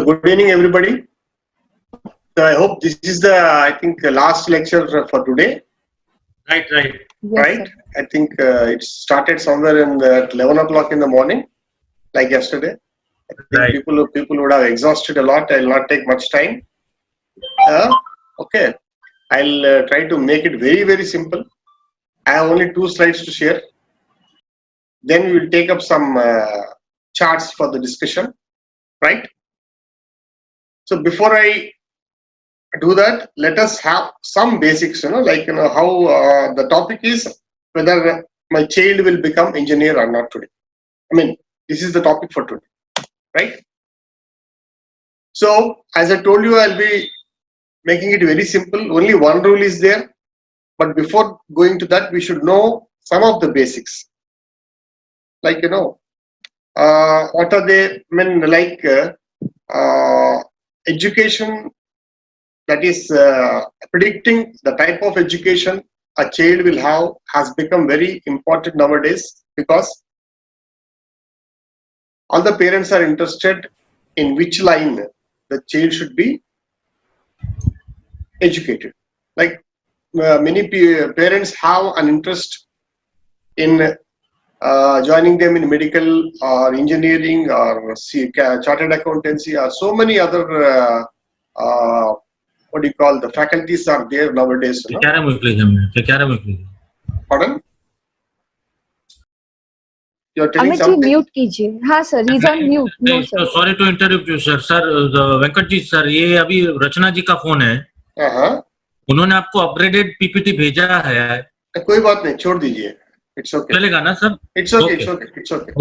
So good evening, everybody. So I hope this is the, I think, last lecture for today. Right. Yes, Right? sir. I think it started somewhere in at 11 o'clock in the morning, like yesterday. I think Right. people would have exhausted a lot. I will not take much time. Okay. I'll try to make it very, very simple. I have only 2 slides to share. Then we will take up some charts for the discussion. Right? So before I do that, let us have some basics, like how the topic is whether my child will become engineer or not today. I mean, this is the topic for today, right? So as I told you, I'll be making it very simple. Only one rule is there, but before going to that, we should know some of the basics. Like what are they? I mean, like education. That is predicting the type of education a child will have has become very important nowadays, because all the parents are interested in which line the child should be educated. Like many parents have an interest in joining them in medical or engineering or chartered accountancy or so many other what do you call, the faculties are there nowadays. Pardon? You are telling Amit ji, something? mute कीजिए. हाँ sir, he's on mute. No sir. Sorry to interrupt you, sir. Sir, Venkat ji sir, ये अभी रचना जी का phone है. उन्होंने आपको upgraded PPT भेजा है. कोई बात नहीं, छोड़ दीजिए. It's okay. चलेगा ना sir? It's okay. It's okay. It's okay.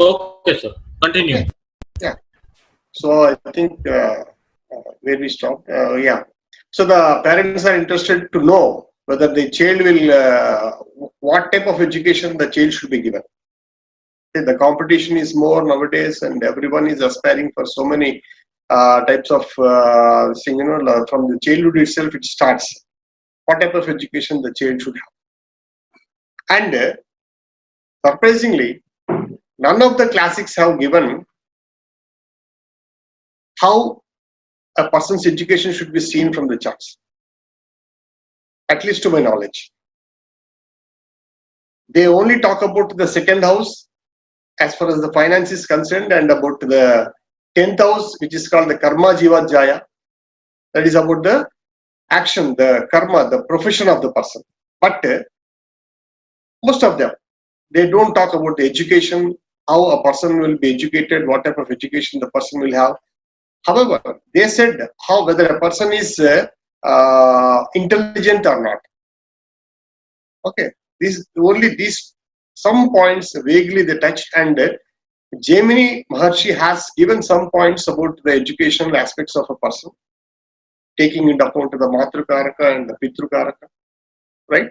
Okay, sir. Continue. Okay. Yeah. So I think where we stopped. Yeah. So the parents are interested to know whether the child will, what type of education the child should be given. The competition is more nowadays, and everyone is aspiring for so many types of thing. From the childhood itself, it starts. What type of education the child should have. And surprisingly, none of the classics have given how a person's education should be seen from the charts, at least to my knowledge. They only talk about the second house as far as the finance is concerned, and about the 10th house, which is called the karma jiva jaya. That is about the action, the karma, the profession of the person. But most of them, they don't talk about the education, how a person will be educated, what type of education the person will have. However, they said how whether a person is intelligent or not. Okay, these some points vaguely they touched, and Jaimini Maharshi has given some points about the educational aspects of a person, taking into account the Matrukaraka and the Pitrukaraka, right?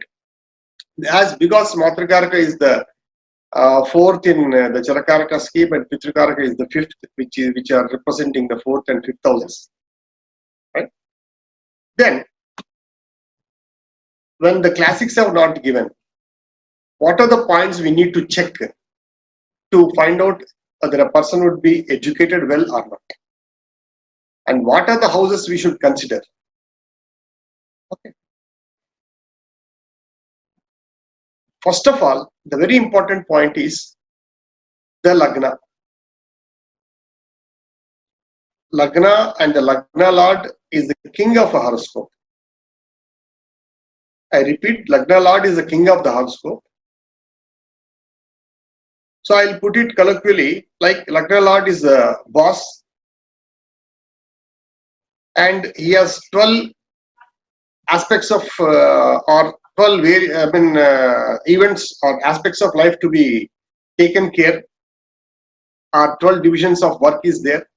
Because Matrukaraka is the 4th in the Charakaraka scheme, and Pitrukaraka is the 5th, which are representing the 4th and 5th houses, right? Then, when the classics have not given, what are the points we need to check to find out whether a person would be educated well or not? And what are the houses we should consider? Okay. First of all, the very important point is the Lagna. Lagna and the Lagna Lord is the king of a horoscope. I repeat, Lagna Lord is the king of the horoscope. So I'll put it colloquially like Lagna Lord is the boss, and he has 12 aspects of or 12 events or aspects of life to be taken care. 12 divisions of work is there.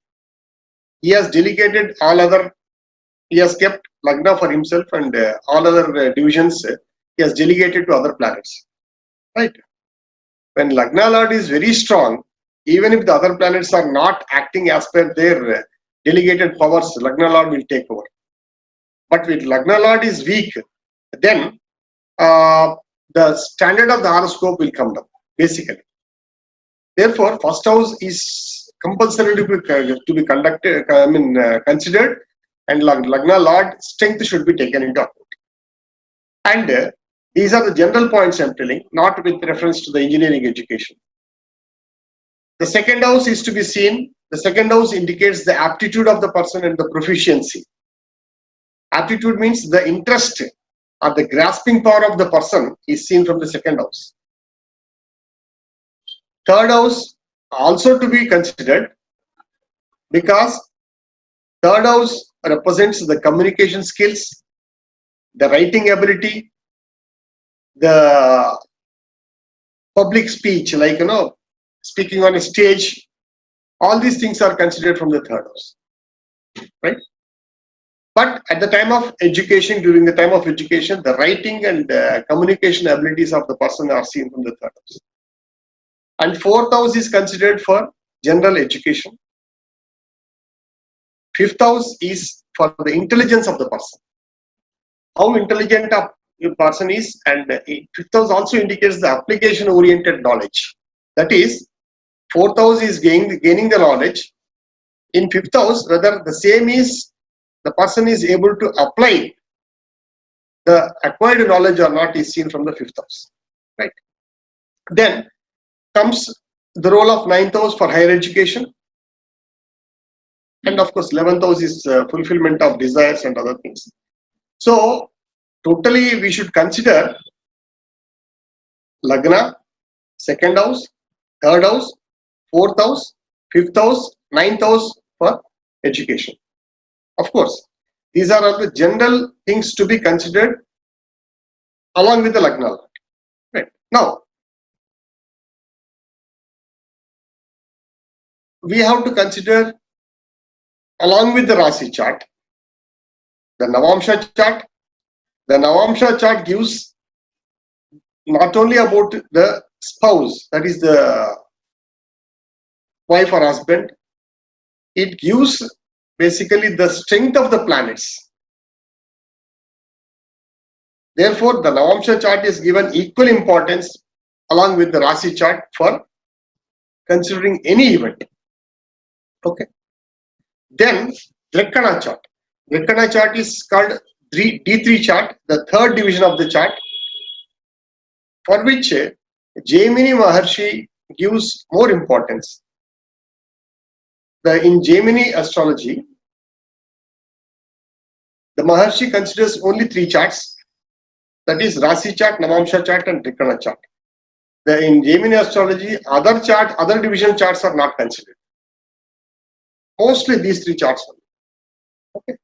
He has delegated all other, he has kept Lagna for himself, and all other divisions he has delegated to other planets. Right? When Lagna Lord is very strong, even if the other planets are not acting as per their delegated powers, Lagna Lord will take over. But when Lagna Lord is weak, then the standard of the horoscope will come down, basically. Therefore, first house is compulsory to be conducted, considered, and Lagna Lord strength should be taken into account. And these are the general points I'm telling, not with reference to the engineering education. The second house is to be seen. The second house indicates the aptitude of the person and the proficiency. Aptitude means the interest or the grasping power of the person is seen from the second house. Third house also to be considered, because third house represents the communication skills, the writing ability, the public speech, like speaking on a stage. All these things are considered from the third house, right? But at the time of education, during the time of education, the writing and communication abilities of the person are seen from the third house. And fourth house is considered for general education. Fifth house is for the intelligence of the person. How intelligent a person is, and fifth house also indicates the application-oriented knowledge. That is, fourth house is gaining the knowledge. In fifth house, whether the same is the person is able to apply the acquired knowledge or not is seen from the fifth house, right? Then comes the role of ninth house for higher education, and of course 11th house is fulfillment of desires and other things. So totally we should consider Lagna, second house, third house, fourth house, fifth house, ninth house for education. Of course, these are all the general things to be considered along with the Lagna. Right. Now, we have to consider along with the Rasi chart, the Navamsha chart. The Navamsha chart gives not only about the spouse, that is the wife or husband, it gives basically the strength of the planets. Therefore, the Navamsha chart is given equal importance along with the Rasi chart for considering any event. Okay. Then Drekana chart. Drekana chart is called D3 chart, the third division of the chart, for which Jaimini Maharshi gives more importance. In Jaimini astrology, the Maharshi considers only 3 charts, that is Rasi chart, Navamsha chart and Drekana chart. In Jaimini astrology, other division charts are not considered. Mostly these 3 charts only. Okay.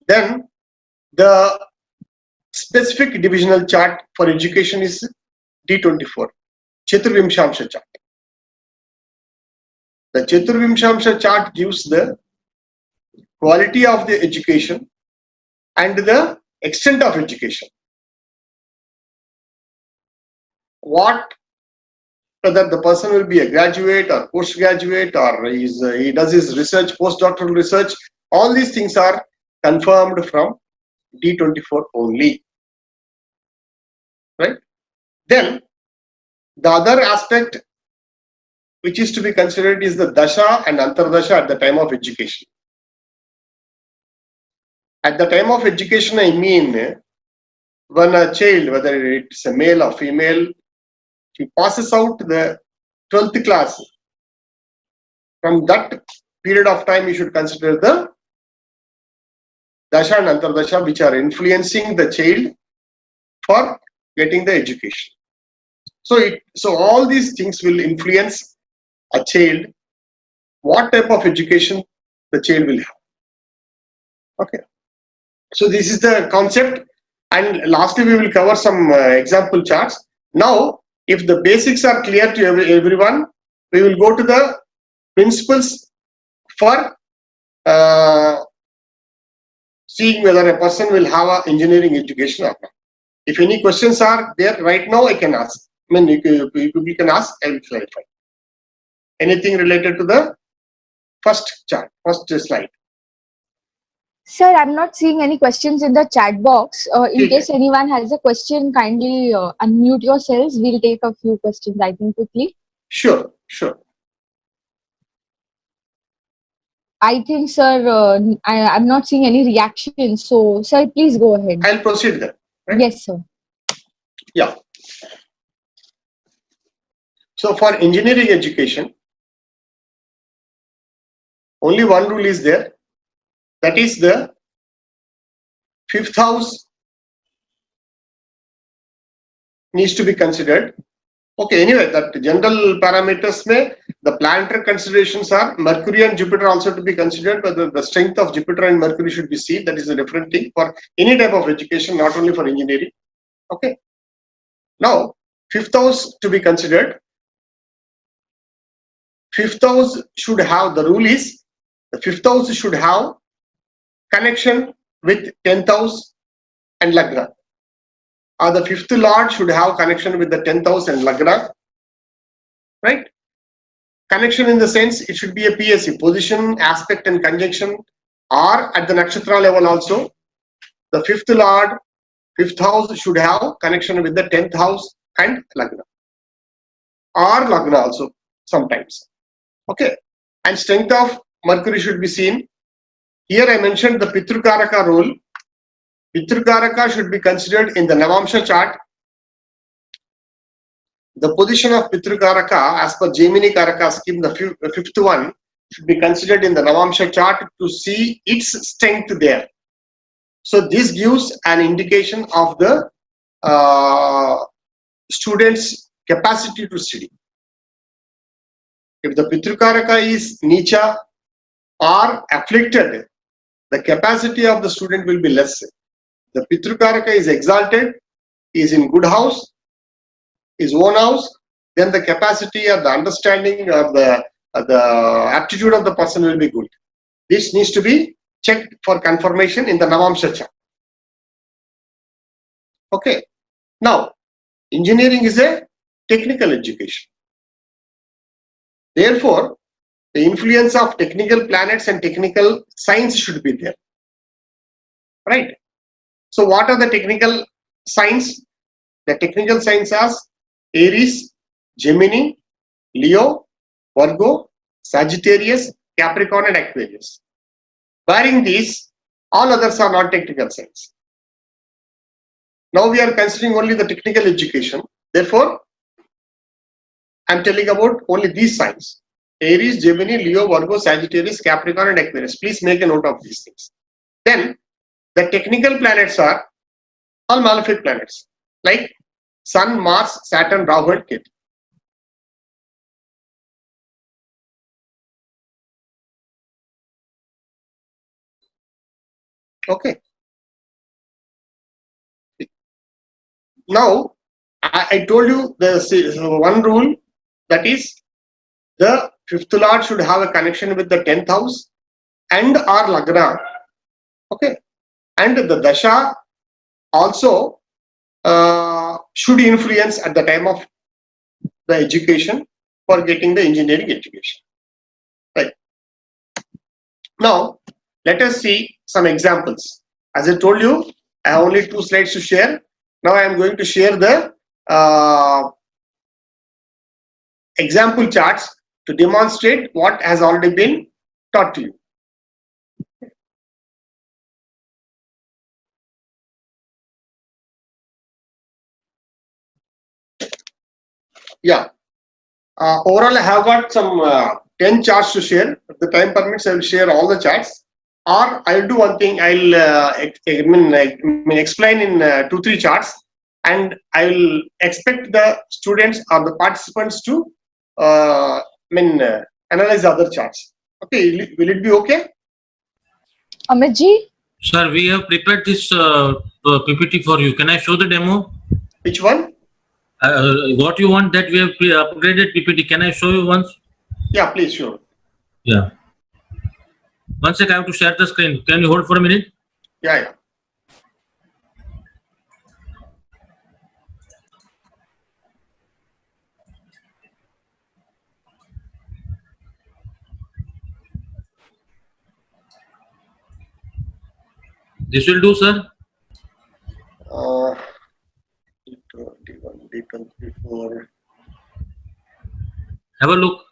Then the specific divisional chart for education is D24, Chaturvimshamsha chart. The Chaturvimshamsha chart gives the quality of the education and the extent of education. Whether the person will be a graduate or postgraduate, or he does his research, postdoctoral research, all these things are confirmed from D24 only. Right? Then the other aspect which is to be considered is the Dasha and Antardasha at the time of education. At the time of education, I mean when a child, whether it's a male or female, he passes out the 12th class. From that period of time, you should consider the Dasha and Antardasha, which are influencing the child for getting the education. So all these things will influence a child, what type of education the child will have. Okay. So this is the concept, and lastly we will cover some example charts. Now, if the basics are clear to everyone, we will go to the principles for seeing whether a person will have an engineering education or not. If any questions are there right now, I can ask. I mean, you can ask, I will clarify. Anything related to the first chart, first slide? Sir, I'm not seeing any questions in the chat box. In case anyone has a question, kindly unmute yourselves. We'll take a few questions, I think, quickly. Sure. Sure. I think, sir, I'm not seeing any reaction. So, sir, please go ahead. I'll proceed then. Right? Yes, sir. Yeah. So for engineering education, only one rule is there. That is the 5th house needs to be considered. Okay, anyway, that general parameters may, the planetary considerations are Mercury and Jupiter also to be considered, but the strength of Jupiter and Mercury should be seen. That is a different thing for any type of education, not only for engineering. Okay. Now, 5th house to be considered. 5th house should have, the rule is, the 5th house should have connection with 10th house and Lagna. Or the 5th Lord should have connection with the 10th house and Lagna. Right? Connection in the sense, it should be a PSC, position, aspect and conjunction, or at the nakshatra level also. The 5th Lord, 5th house should have connection with the 10th house and Lagna. Or Lagna also sometimes. Okay. And strength of Mercury should be seen. Here I mentioned the Pitrukaraka rule. Pitrukaraka should be considered in the Navamsha chart. The position of Pitrukaraka as per Gemini Karaka scheme, the 5th one, should be considered in the Navamsha chart to see its strength there. So this gives an indication of the student's capacity to study. If the Pitrukaraka is Nicha or afflicted, the capacity of the student will be less. The Pitrukaraka is exalted, is in good house, his own house, then the capacity or the understanding of the aptitude of the person will be good. This needs to be checked for confirmation in the Navamsha chart. Okay. Now, engineering is a technical education. Therefore, the influence of technical planets and technical signs should be there. Right? So, what are the technical signs? The technical signs are Aries, Gemini, Leo, Virgo, Sagittarius, Capricorn and Aquarius. Barring these, all others are not technical signs. Now we are considering only the technical education. Therefore, I am telling about only these signs. Aries, Gemini, Leo, Virgo, Sagittarius, Capricorn and Aquarius. Please make a note of these things. Then, the technical planets are all malefic planets like Sun, Mars, Saturn, Rahu and Ketu. Okay. Now, I told you the one rule, that is the 5th Lord should have a connection with the 10th house and or Lagna. Okay. And the Dasha also should influence at the time of the education for getting the engineering education. Right. Now, let us see some examples. As I told you, I have only 2 slides to share. Now I am going to share the example charts to demonstrate what has already been taught to you. Yeah. Overall, I have got some 10 charts to share. If the time permits, I will share all the charts. Or I will do one thing. I will explain in 2-3 charts, and I will expect the students or the participants to analyze other charts. Okay, will it be okay? Amit ji? Sir, we have prepared this PPT for you. Can I show the demo? Which one? What you want, that we have upgraded PPT. Can I show you once? Yeah, please show. Yeah. One sec, I have to share the screen. Can you hold for a minute? Yeah. This will do, sir. D21, D24. Have a look.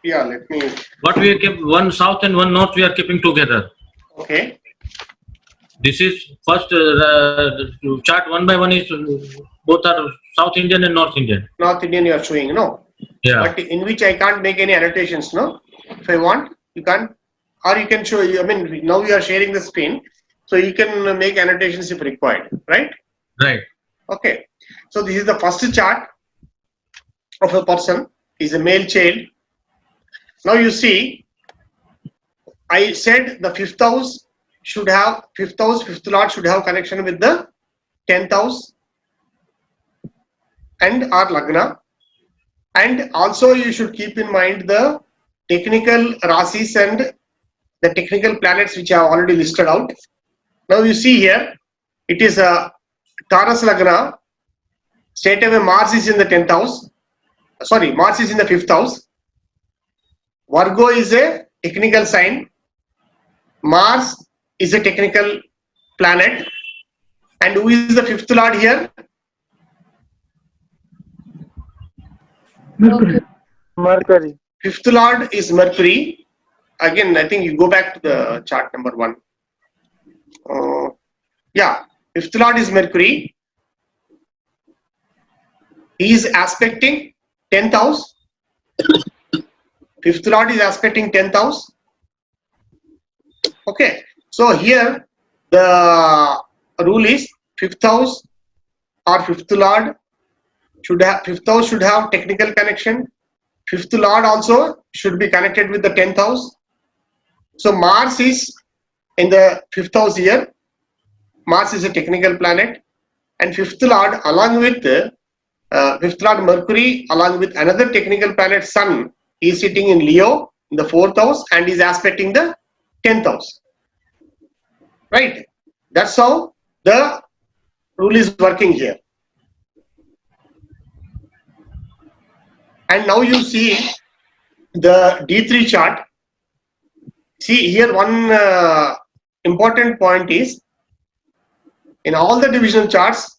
Yeah, let me. What we have kept, one south and one north we are keeping together. Okay. This is first chart one by one is both are South Indian and North Indian. North Indian you are showing, no? Yeah. But in which I can't make any annotations, no? If I want, you can't, or you can show. I mean, now you are sharing the screen, so you can make annotations if required, right? Right. Okay. So this is the first chart of a person. Is a male child. Now you see, I said the fifth house should have fifth lord should have connection with the 10th house and or lagna, and also you should keep in mind the technical rasis and the technical planets which I have already listed out. Now you see here, it is a Taurus lagna. Straight away Mars is in the 10th house. Sorry, Mars is in the 5th house. Virgo is a technical sign. Mars is a technical planet. And who is the 5th lord here? Mercury. 5th lord is Mercury. Again, I think you go back to the chart number 1. Yeah, 5th lord is Mercury. He is aspecting 10th house. 5th lord is aspecting 10th house. Okay, so here the rule is 5th house or 5th lord should have 5th house should have technical connection. 5th lord also should be connected with the 10th house. So Mars is in the 5th house here. Mars is a technical planet, and 5th lord along with 5th lord Mercury along with another technical planet Sun is sitting in Leo in the 4th house and is aspecting the 10th house. Right? That's how the rule is working here. And now you see the D3 chart. See here one important point is, in all the divisional charts,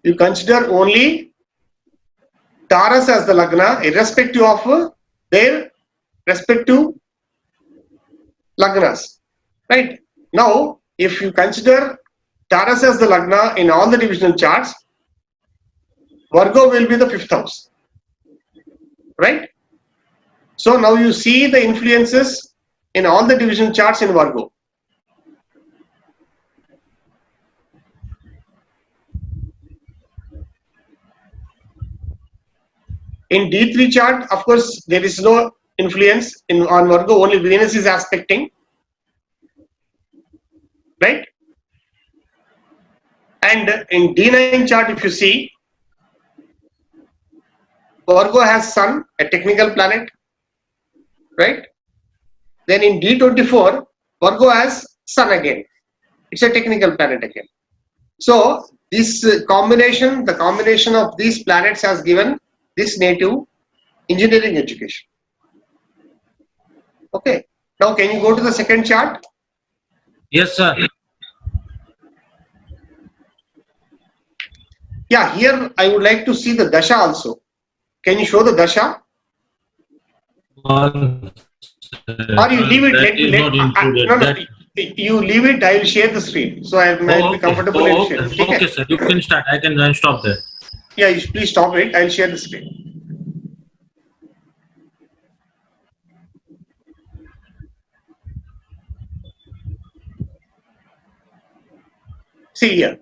you consider only Taurus as the lagna irrespective of their respective lagnas. Right? Now, if you consider Taurus as the lagna in all the divisional charts, Virgo will be the 5th house. Right? So now you see the influences in all the divisional charts in Virgo. In D3 chart, of course, there is no influence on Virgo, only Venus is aspecting. Right? And in D9 chart, if you see, Virgo has Sun, a technical planet. Right? Then in D24, Virgo has Sun again. It's a technical planet again. So this combination, the combination of these planets has given this native engineering education. Okay. Now can you go to the second chart? Yes, sir. Yeah, here I would like to see the dasha also. Can you show the dasha? Or you leave it. You leave it. I will share the screen. So I might be comfortable in sharing. Okay, sir. You can start. I can stop there. Yeah, you please stop it. I will share the screen. See here.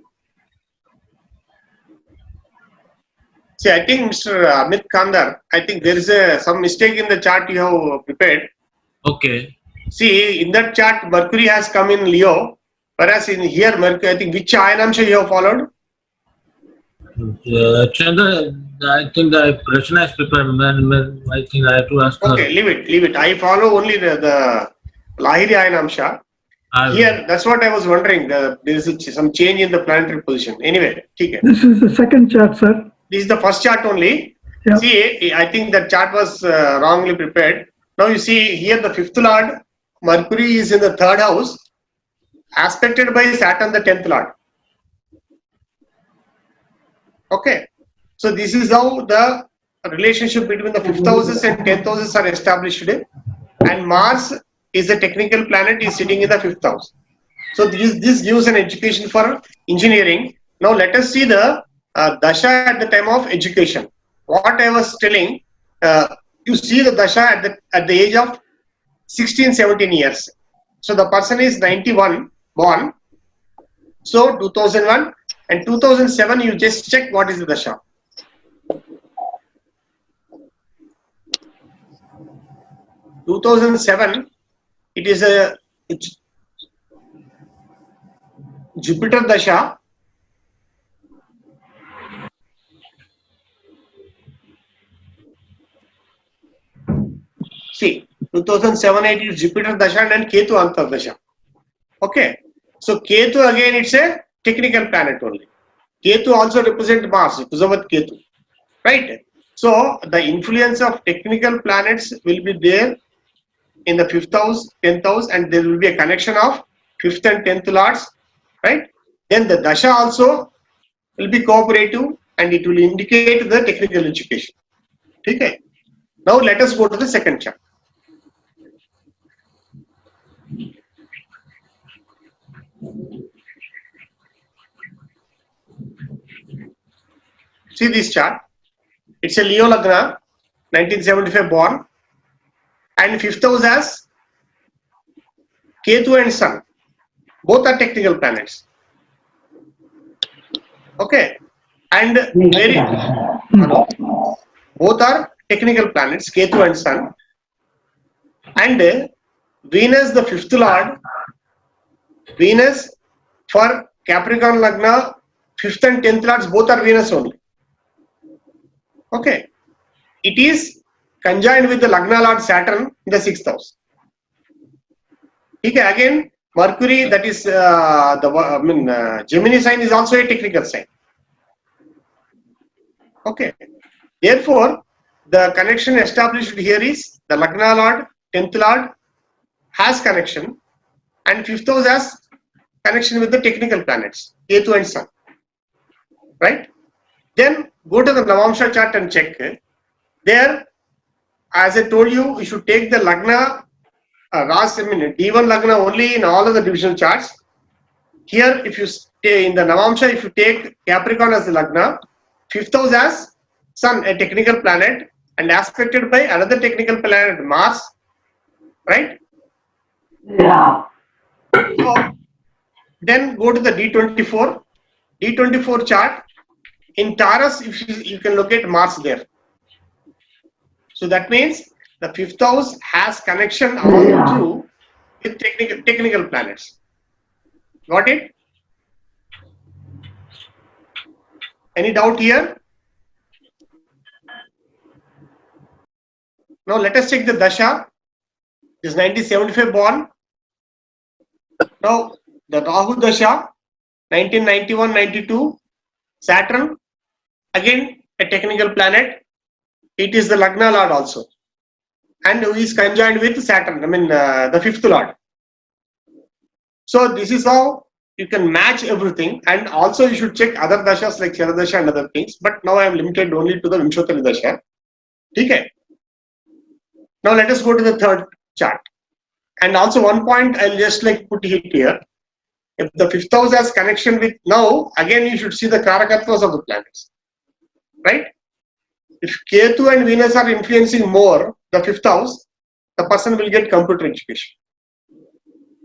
See, I think Mr. Amit Kandar, I think there is some mistake in the chart you have prepared. Okay. See, in that chart, Mercury has come in Leo, whereas in here, Mercury, I think which Ayanamsha you have followed? Chandra, I think the Rachna is prepared. I think I have to ask her. Okay, leave it. I follow only the Lahiri Ayanamsha. Here, that's what I was wondering. There is some change in the planetary position. Anyway, okay. This is the second chart, sir. This is the first chart only. Yeah. See, I think that chart was wrongly prepared. Now you see here the 5th lord, Mercury is in the 3rd house, aspected by Saturn, the 10th lord. Okay. So this is how the relationship between the 5th houses and 10th houses are established, and Mars is a technical planet, is sitting in the 5th house. So this gives an education for engineering. Now let us see the dasha at the time of education. What I was telling, you see the dasha at the age of 16, 17 years. So the person is 91 born. So 2001 and 2007, you just check what is the dasha. (2007), it is a Jupiter dasha. See, 2007-8 is Jupiter dasha and Ketu antar dasha. Okay, so Ketu again, it's a technical planet only. Ketu also represents Mars, Kuzavat Ketu, right? So the influence of technical planets will be there in the 5th house, 10th house, and there will be a connection of 5th and 10th lords, right? Then the dasha also will be cooperative and it will indicate the technical education. Okay. Now let us go to the second chart. See this chart. It's a Leo Lagna, 1975 born, and 5th house has Ketu and Sun. Both are technical planets. Okay, and both are technical planets, Ketu and Sun. And Venus, the 5th lord, Venus for Capricorn Lagna, 5th and 10th lords, both are Venus only. Okay, it is conjoined with the Lagna Lord Saturn in the 6th house. Okay, again, Mercury, that is Gemini sign, is also a technical sign. Okay, therefore, the connection established here is the Lagna Lord, 10th Lord has connection, and 5th house has connection with the technical planets, Ketu and Sun. Right? Then go to the Navamsha chart and check. There, as I told you, we should take the Lagna, D1 Lagna only in all of the divisional charts. Here, if you stay in the Navamsha, if you take Capricorn as the Lagna, 5th house as Sun, a technical planet, and aspected by another technical planet, Mars. Right? Yeah. So, then go to the D24. D24 chart. In Taurus, if you can locate Mars there. So that means the 5th house has connection among the two with technical planets. Got it? Any doubt here? Now let us check the dasha. This is 1975 born. Now the Rahu dasha, 1991-92, Saturn, again a technical planet. It is the Lagna Lord also, and who is conjoined with Saturn, the 5th Lord. So this is how you can match everything, and also you should check other dashas like Shara dasha and other things, but now I am limited only to the Vimshottari dasha. Okay. Now let us go to the third chart. And also one point I'll just like put it here. If the 5th house has connection with, now again you should see the Karakattvas of the planets. Right? If Ketu and Venus are influencing more the 5th house, the person will get computer education.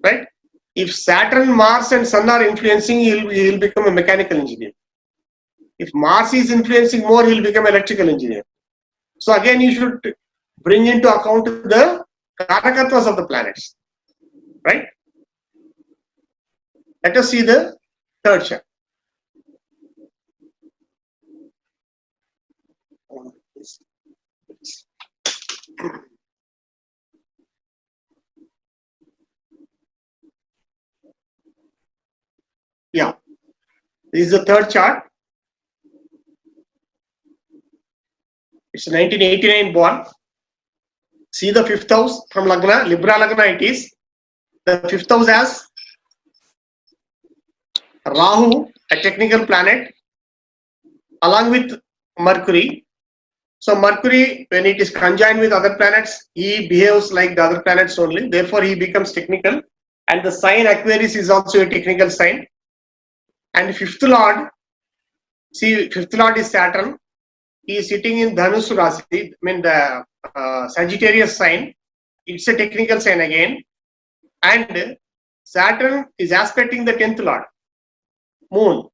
Right? If Saturn, Mars and Sun are influencing, he'll become a mechanical engineer. If Mars is influencing more, he'll become an electrical engineer. So again you should bring into account the Karakattvas of the planets. Right? Let us see the third chart. Yeah, this is the third chart. It's 1989 born. See the 5th house from Lagna, Libra Lagna it is. The 5th house has Rahu, a technical planet, along with Mercury. So Mercury, when it is conjoined with other planets, he behaves like the other planets only. Therefore, he becomes technical. And the sign Aquarius is also a technical sign. And fifth lord, see, fifth lord is Saturn. He is sitting in Dhanus Rasi, I mean the Sagittarius sign. It's a technical sign again. And Saturn is aspecting the 10th lord, Moon.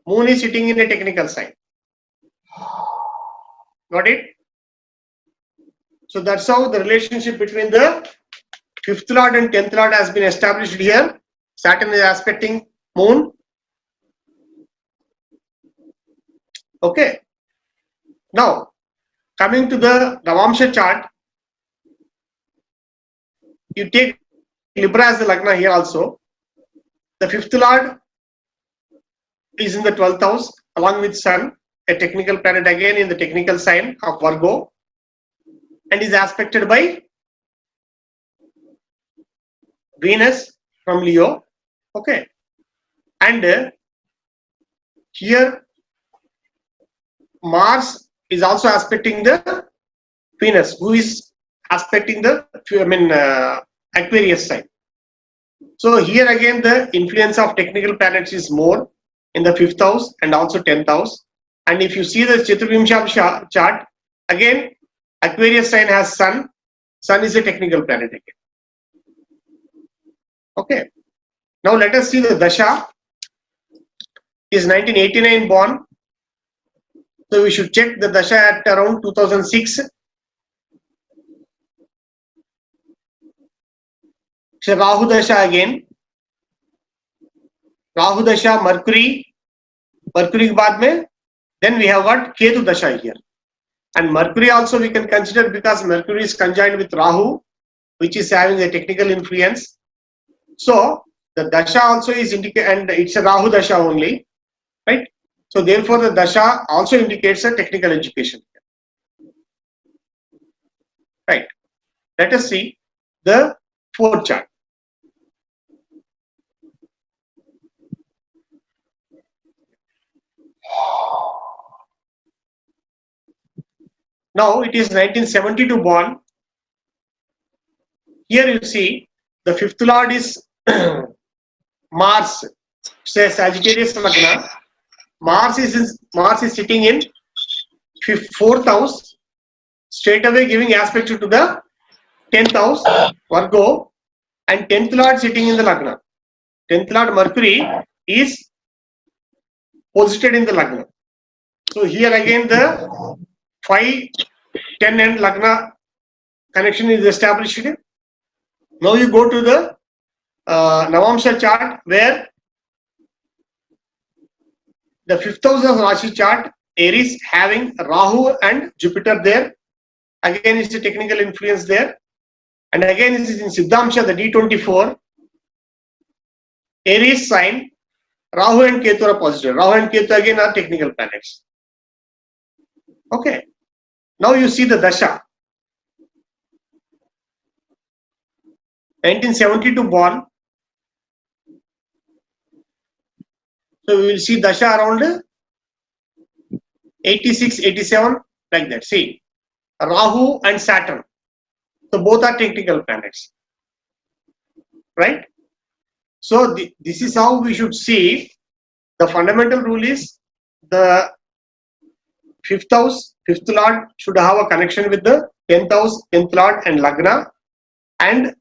Moon is sitting in a technical sign. Got it? So that's how the relationship between the 5th lord and 10th lord has been established here. Saturn is aspecting Moon. Okay. Now, coming to the Navamsha chart, you take Libra as the Lagna here also. The 5th lord is in the 12th house along with Sun, a technical planet again in the technical sign of Virgo, and is aspected by Venus from Leo. Okay. And here Mars is also aspecting the Venus, who is aspecting the Aquarius sign. So here again the influence of technical planets is more in the 5th house and also 10th house. And if you see the Chaturvimsha chart, again Aquarius sign has Sun. Sun is a technical planet again. Okay. Now let us see the Dasha. He is 1989 born. So we should check the Dasha at around 2006. So Rahu Dasha again. Rahu Dasha, Mercury ke baad mein, then we have got Ketu Dasha here. And Mercury also we can consider because Mercury is conjoined with Rahu, which is having a technical influence. So the Dasha also is indicated, and it's a Rahu Dasha only, right? So therefore the Dasha also indicates a technical education. Right. Let us see the 4th chart. Now it is 1972 born. Here you see the 5th lord is Mars, say Sagittarius Lagna. Mars is sitting in 4th house, straight away giving aspect to the 10th house, Virgo, and 10th lord sitting in the Lagna. 10th lord Mercury is posited in the Lagna. So here again the 5, 10 and Lagna connection is established. Now you go to the Navamsha chart where the 5th house of Rashi chart, Aries having Rahu and Jupiter there. Again it's a technical influence there. And again it is in Siddhamsha, the D24. Aries sign, Rahu and Ketu are positive. Rahu and Ketu again are technical planets. Okay. Now you see the Dasha. 1972 born. So we will see Dasha around 86, 87, like that. See, Rahu and Saturn. So both are technical planets. Right? So this is how we should see. The fundamental rule is the 5th house, 5th lord should have a connection with the 10th house, 10th lord and Lagna, and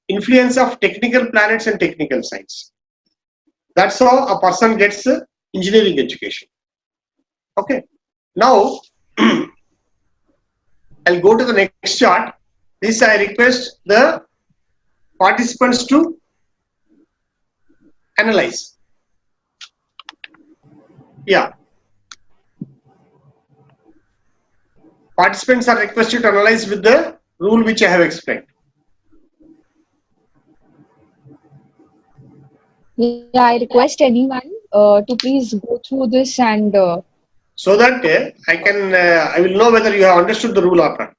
influence of technical planets and technical signs. That's how a person gets engineering education. Okay. Now I'll go to the next chart. This I request the participants to analyze. Yeah. Participants are requested to analyze with the rule which I have explained. Yeah, I request anyone to please go through this and so that I will know whether you have understood the rule or not.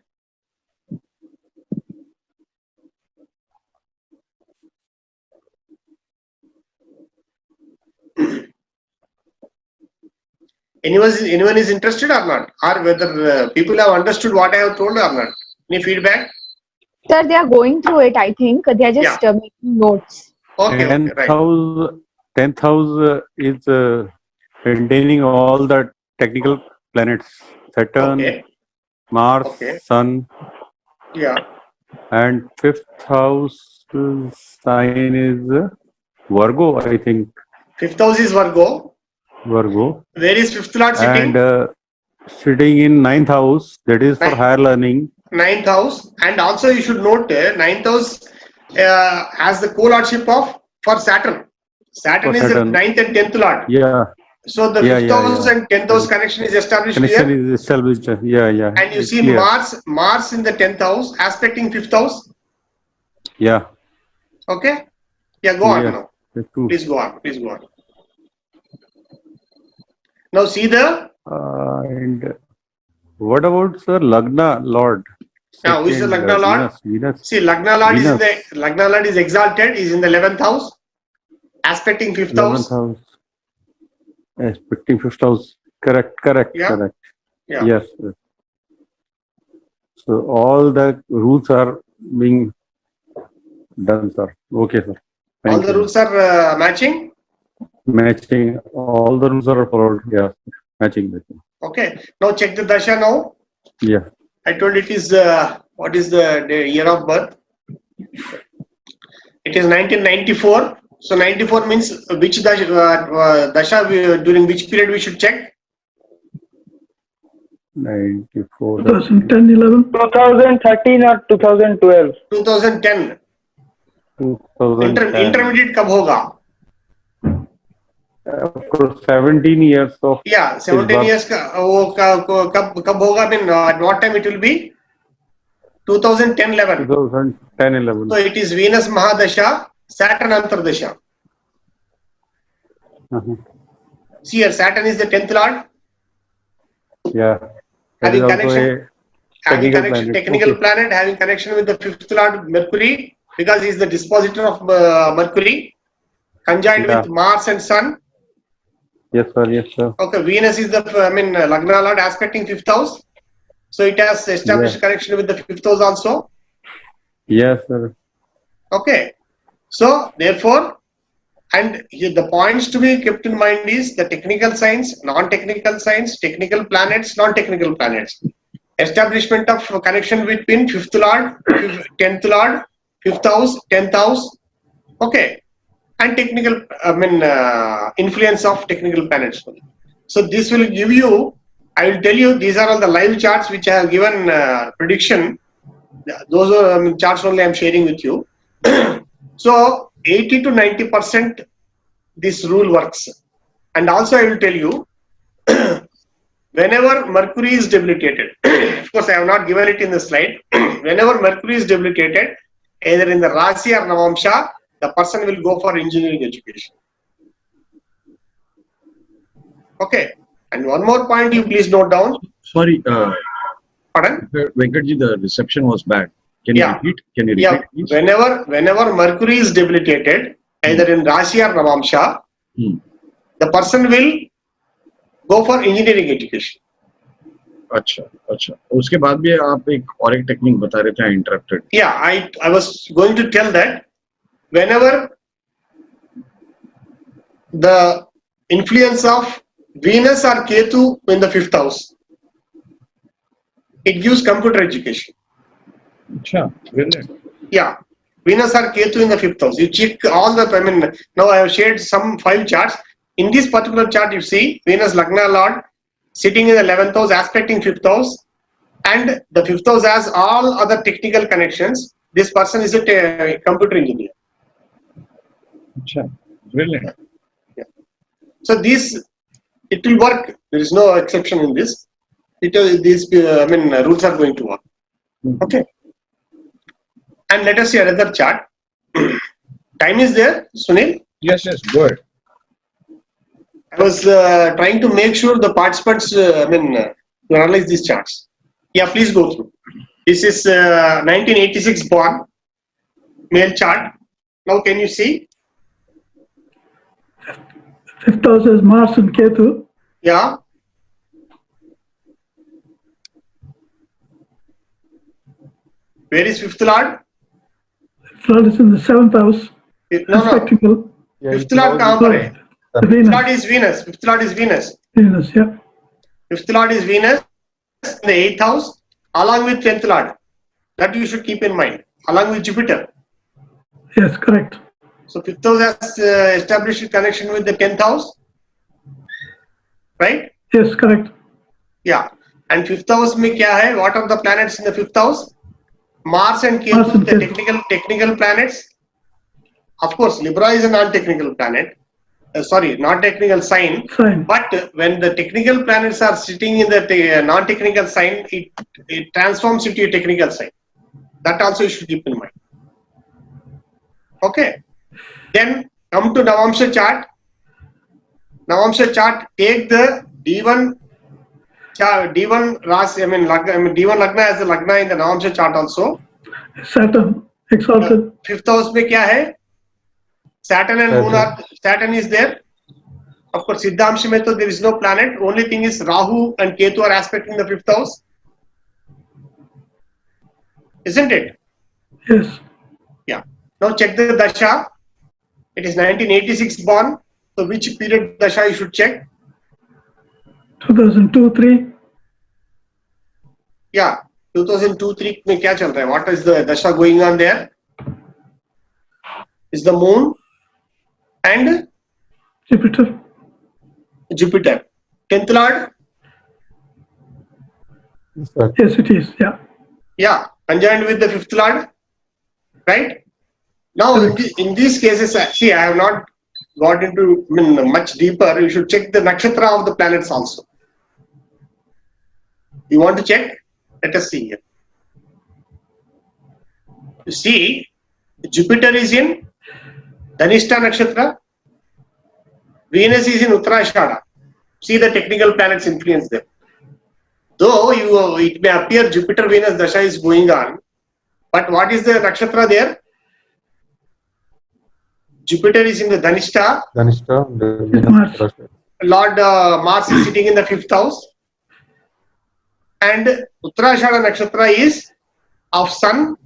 Anyone is interested or not? Or whether people have understood what I have told or not? Any feedback? Sir, they are going through it, I think. They are just making notes. Okay, okay, right. 10th house is containing all the technical planets. Saturn, Okay. Mars, Okay. Sun. Yeah. And 5th house sign is Virgo, I think. 5th house is Virgo. Virgo. Where is 5th Lord sitting? And sitting in 9th house, that is for higher learning. 9th house. And also you should note 9th house has the co-lordship for Saturn. Saturn is the 9th and 10th Lord. Yeah. So the 5th house and 10th house connection is established here. Connection is established. Yeah, yeah. And you it's see clear. Mars in the 10th house aspecting 5th house. Yeah. Okay. Yeah, go on Yeah. now. Please go on. Please go on. Now see the. And what about Sir Lagna Lord? Now who is the Lagna Lord? Venus. See, Lagna Lord Venus. Lagna Lord is exalted. Is in the 11th house, aspecting 5th 11th house. house. Aspecting 5th house. Correct. Yeah. Yeah. Yes. So all the rules are being done, sir. Okay, sir. Thank All the you. rules are matching. Matching. All the rules are followed. Yeah. Matching. Okay. Now check the dasha now. Yeah. I told it is what is the year of birth? It is 1994. So 94 means which dasha during which period we should check? 94. 2010, 11. 2013 or 2012. 2010. 2010. Intermediate कब होगा? Of course, 17 years of. Yeah, 17 years का वो कब होगा? I mean, at what time it will be? 2010-11. 2010-11. So it is Venus Mahadasha, Saturn Antardasha. See here, Saturn is the 10th Lord. Yeah. Having That is also connection, a technical Okay. planet, having connection with the 5th Lord Mercury, because he is the dispositor of Mercury, conjoined Yeah. with Mars and Sun. Yes, sir. Yes, sir. Okay, Venus is the Lagna Lord aspecting 5th house, so it has established connection with the 5th house also. Yes, sir. Okay, so therefore, and the points to be kept in mind is the technical signs, non-technical signs, technical planets, non-technical planets. Establishment of connection between 5th Lord, 10th Lord, 5th house, 10th house. Okay, and technical, influence of technical planets. So this will give you, I will tell you, these are all the live charts which I have given prediction. Those are charts only I am sharing with you. So 80 to 90% this rule works. And also I will tell you, whenever Mercury is debilitated, of course I have not given it in the slide, whenever Mercury is debilitated, either in the Rasi or Navamsha, the person will go for engineering education. Okay. And one more point you please note down. Sorry, Pardon? Venkatji, the reception was bad. Can you repeat? Can you repeat, please? Whenever Mercury is debilitated, either in Rasi or Navamsha, the person will go for engineering education. अच्छा. उसके बाद भी आप एक technique बता रहे थे, I interrupted. Yeah, I was going to tell that whenever the influence of Venus or Ketu in the 5th house, it gives computer education. अच्छा, brilliant. Yeah, Venus or Ketu in the 5th house. You check all the, now I have shared some 5 charts. In this particular chart, you see Venus Lagna Lord sitting in the 11th house, aspecting 5th house, and the 5th house has all other technical connections. This person is a computer engineer. अच्छा, brilliant. Yeah. So it will work. There is no exception in this. These rules are going to work. Okay. And let us see another chart. Time is there, Sunil? Yes, go ahead. I was trying to make sure the participants, to analyze these charts. Yeah, please go through. This is 1986 born, male chart. Now can you see? 5th house is Mars and Ketu. Yeah. Where is fifth lord? Lord is in the 7th house. No. Aspecting Fifth lord कहाँ पर है? the Fifth Venus. lord is Venus. Fifth lord is Venus. Venus, yeah. Fifth lord is Venus in the 8th house, along with 10th lord. That you should keep in mind, along with Jupiter. Yes, correct. So 5th house has established a connection with the 10th house, right? Yes, correct. Yeah. And 5th house में क्या है? What are the planets in the 5th house? Mars and Ketu, Mars and the Ketu. technical planets. Of course, Libra is a non-technical planet. Not technical sign. Sign. But when the technical planets are sitting in the non-technical sign, it transforms into a technical sign. That also you should keep in mind. Okay. Then come to Navamsha chart. Navamsha chart, take the D1 chart, D1 Rasi, D1 Lagna as the Lagna in the Navamsha chart also. Saturn, exalted. 5th house में क्या है? Saturn and Moon are, Saturn is there. Of course, Siddhamsha में तो there is no planet. Only thing is Rahu and Ketu are aspecting the 5th house. Isn't it? Yes. Yeah. Now check the Dasha. It is 1986 born. So which period Dasha you should check? 2002-3. Yeah. 2002-3 में क्या चल रहा है? What is the Dasha going on there? Is the Moon and Jupiter. Jupiter. 10th Lord? Yes, it is. Yeah. Yeah. Conjoined with the 5th Lord. Right? Now, in these cases, see, I have not got into much deeper. You should check the nakshatra of the planets also. You want to check? Let us see here. You see, Jupiter is in Dhanishta nakshatra. Venus is in Uttarashada. See the technical planets influence them. Though it may appear Jupiter Venus Dasha is going on, but what is the nakshatra there? Jupiter is in the Dhanishta. Mars. Lord Mars is sitting in the 5th house. And Uttarashada nakshatra is of Sun,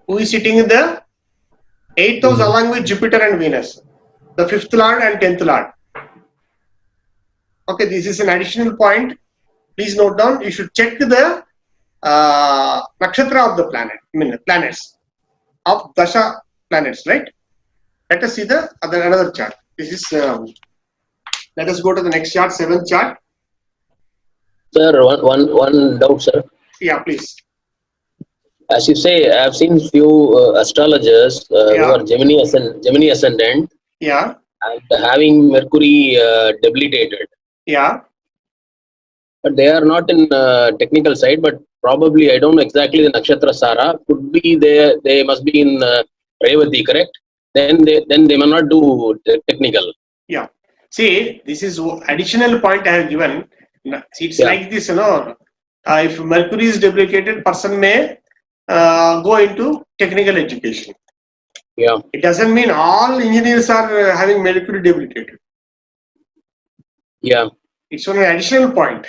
who is sitting in the 8th house along with Jupiter and Venus. The 5th Lord and 10th Lord. Okay, this is an additional point. Please note down. You should check the nakshatra of the planet. Planets of Dasha planets, right? Let us see the another chart. This is. Let us go to the next chart, 7th chart. Sir, one doubt, sir. Yeah, please. As you say, I have seen few astrologers who are Gemini ascendant. Yeah. And having Mercury debilitated. Yeah. But they are not in technical side, but probably I don't know exactly the nakshatra Sara. Could be they must be in Revati, correct? Then they may not do technical. Yeah. See, this is additional point I have given. It's like this, you know. If Mercury is debilitated, person may go into technical education. Yeah. It doesn't mean all engineers are having Mercury debilitated. Yeah. It's an additional point.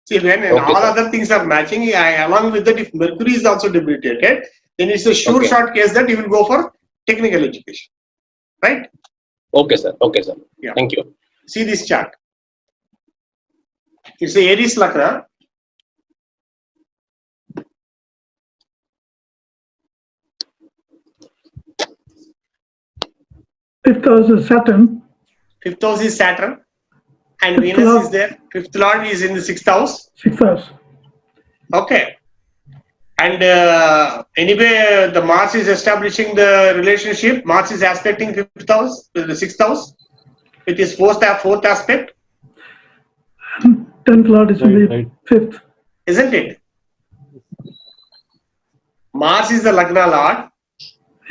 See, when all other things are matching, along with that, if Mercury is also debilitated, then it's a sure short case that you will go for technical education. Right? Okay, sir. Okay, sir. Yeah. Thank you. See this chart. It's a Aries Lagna. Fifth house is Saturn. 5th house is Saturn. And Fifth Venus Lord. is there. 5th Lord is in the 6th house. 6th house. Okay. And anyway, the Mars is establishing the relationship. Mars is aspecting 5th house, the 6th house, with his fourth aspect. 10th Lord is in the 5th. Isn't it? Mars is the Lagna Lord.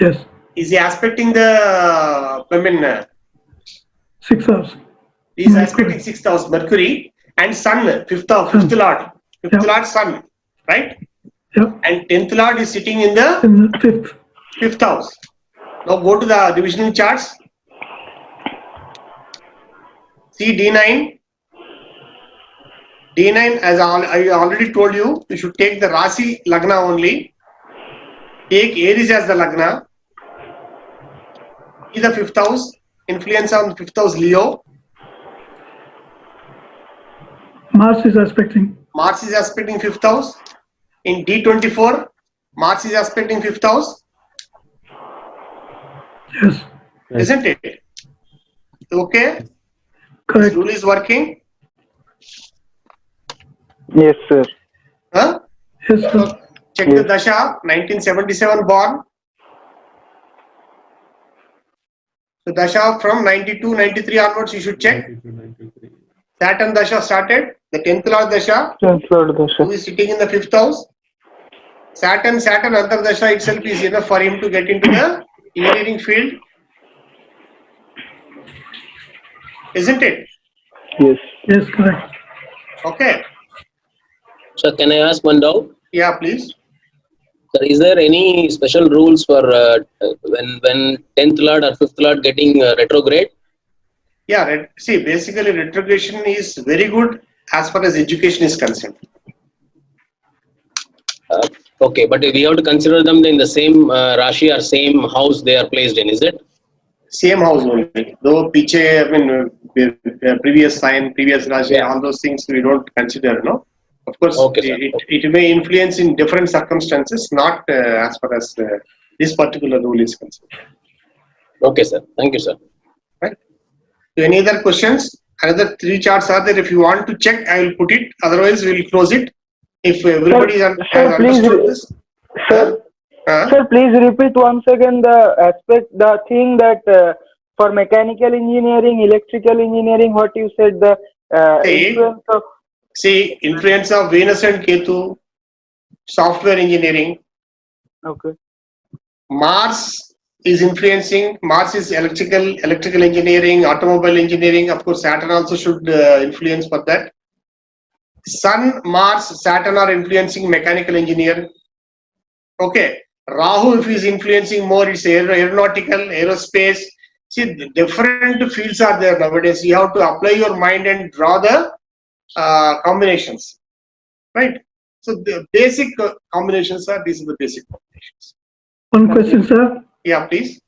Yes. Is he aspecting the 6th house. He is aspecting 6th house, Mercury, and Sun, 5th Lord. 5th Lord, Sun, right? Yep. And 10th Lord is sitting in the 5th house. Now go to the divisional charts. See D9. D9, as I already told you, you should take the Rasi Lagna only. Take Aries as the Lagna. See the 5th house, influence on 5th house Leo. Mars is aspecting. Mars is aspecting 5th house. In D24, Mars is aspecting 5th house. Yes. Isn't it? Okay? This Correct. rule is working. Yes, sir. Huh? Yes, sir. Check the Dasha, 1977 born. The Dasha from 92, 93 onwards you should check. Saturn Dasha started. The 10th Lord Dasha, who is sitting in the 5th house. Saturn Antar Dasha itself is enough for him to get into the engineering field. Isn't it? Yes. Yes, correct. Okay. So can I ask one doubt? Yeah, please. Sir, is there any special rules for when 10th Lord or 5th Lord getting retrograde? Yeah, see, basically retrogression is very good as far as education is concerned. Okay, but we have to consider them in the same Rashi or same house they are placed in, is it? Same house only. Though Piche, previous sign, previous Rashi, all those things we don't consider, no? Of course, Okay, it may influence in different circumstances, not as far as this particular rule is concerned. Okay, sir. Thank you, sir. Right? So any other questions? Another 3 charts are there. If you want to check, I will put it. Otherwise, we will close it. If everybody has understood this. Sir, please repeat once again the thing that for mechanical engineering, electrical engineering, what you said, the influence of... See, influence of Venus and Ketu, software engineering. Okay. Mars is influencing. Mars is electrical engineering, automobile engineering. Of course, Saturn also should influence for that. Sun, Mars, Saturn are influencing mechanical engineer. Okay. Rahu, if he is influencing more, it's aeronautical, aerospace. See, the different fields are there nowadays. You have to apply your mind and draw the combinations, right? So the basic combinations are, these are the basic combinations. One question, sir. Yeah, please.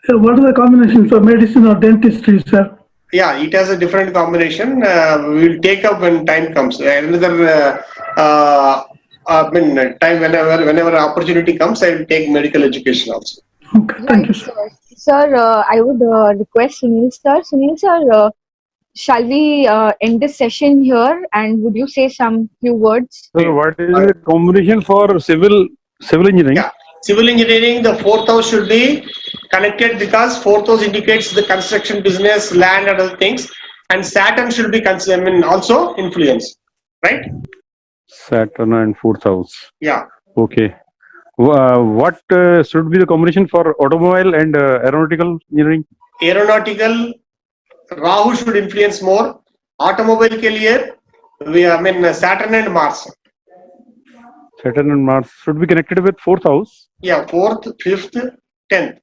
What are the combinations for medicine or dentistry, sir? Yeah, it has a different combination. We will take up when time comes. Another time, whenever opportunity comes, I will take medical education also. Okay, thank you, sir. Sir, I would request Sunil sir, shall we end this session here, and would you say some few words? So what is the combination for civil engineering? Yeah, civil engineering, the 4th house should be connected because 4th house indicates the construction business, land and other things, and Saturn should be also influence, right? Saturn and 4th house. Yeah. Okay. What should be the combination for automobile and aeronautical engineering? Aeronautical, Rahu should influence more. Automobile ke liye, Saturn and Mars. Saturn and Mars should be connected with 4th house. Yeah, 4th, 5th, 10th.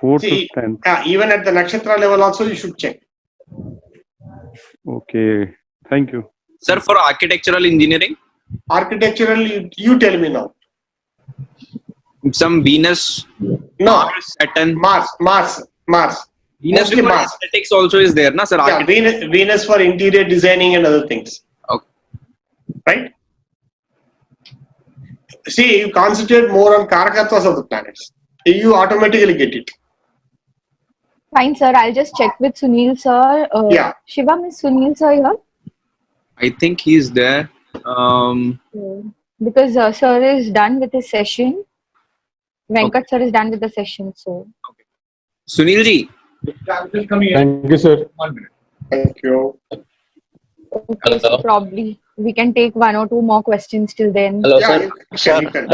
4th See, to 10th. Even at the nakshatra level also you should check. Okay. Thank you. Sir, for architectural engineering? Architectural, you tell me now. Some Venus, No, Mars, Saturn. Mars. Venus Mostly because Mars. aesthetics also is there, na sir? Yeah, Venus for interior designing and other things. Okay. Right? See, you concentrate more on karakatwas of the planets. You automatically get it. Fine, sir. I'll just check with Sunil sir. Yeah. Shivam, is Sunil sir here? I think he's there. Because sir is done with his session. Venkat sir is done with the session, so. Sunil ji. Thank you, sir. 1 minute. Thank you. Okay, so probably we can take 1 or 2 more questions till then. Hello, Yeah, sir. you can.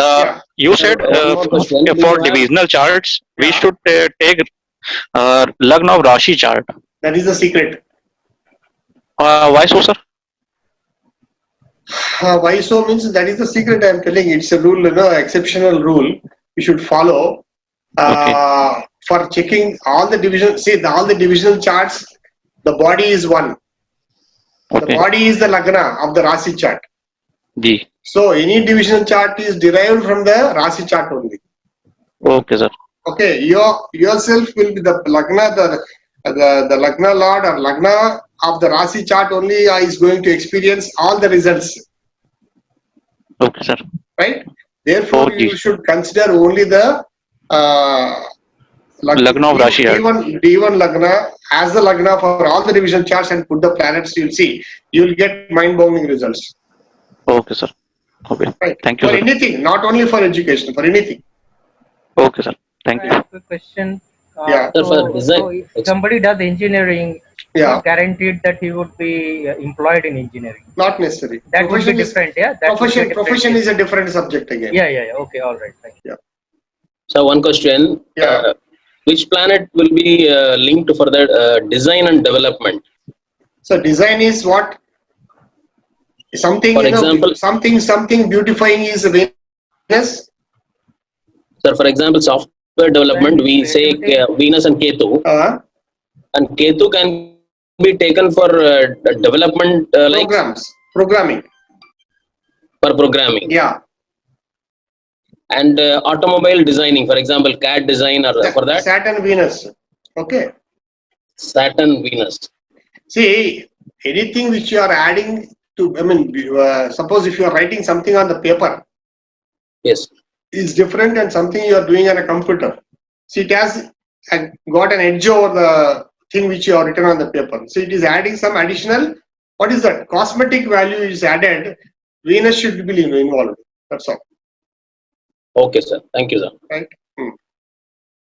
You said for divisional charts, we should take Lagna of Rashi chart. That is the secret. Why so, sir? Why so means that is the secret I am telling you. It's a rule, exceptional rule you should follow. For checking all the division, all the divisional charts, the body is one. The body is the Lagna of the Rasi chart. Ji. So any divisional chart is derived from the Rasi chart only. Okay, sir. Okay, yourself will be the Lagna, the Lagna Lord or Lagna of the Rasi chart only is going to experience all the results. Okay, sir. Right? Therefore, Okay. you should consider only the Lagna of Rashi chart. D1 Lagna as the Lagna for all the division charts and put the planets. You'll see. You'll get mind-boggling results. Okay, sir. Okay. Right. Thank you, For sir. anything, not only for education, for anything. Okay, sir. Thank you. I have a question. Yeah. Sir, So if somebody does engineering, Yeah. not guaranteed that he would be employed in engineering. Not necessary. That would be different, yeah. That would be different. Profession is a different subject again. Yeah. Okay. All right. Thank you. Yeah. So one question. Yeah. Which planet will be linked for the design and development? So design is what? Something, For example, something beautifying is Venus. Sir, for example, software development, we say Venus and Ketu. And Ketu can be taken for development programming. For programming. Yeah. And automobile designing, for example, CAD design or for that? Saturn, Venus. Okay. Saturn, Venus. See, anything which you are adding to, suppose if you are writing something on the paper. Yes. Is different than something you are doing on a computer. See, it has got an edge over the thing which you have written on the paper. So it is adding some additional, what is that? Cosmetic value is added. Venus should be involved. That's all. Okay, sir. Thank you, sir. Right.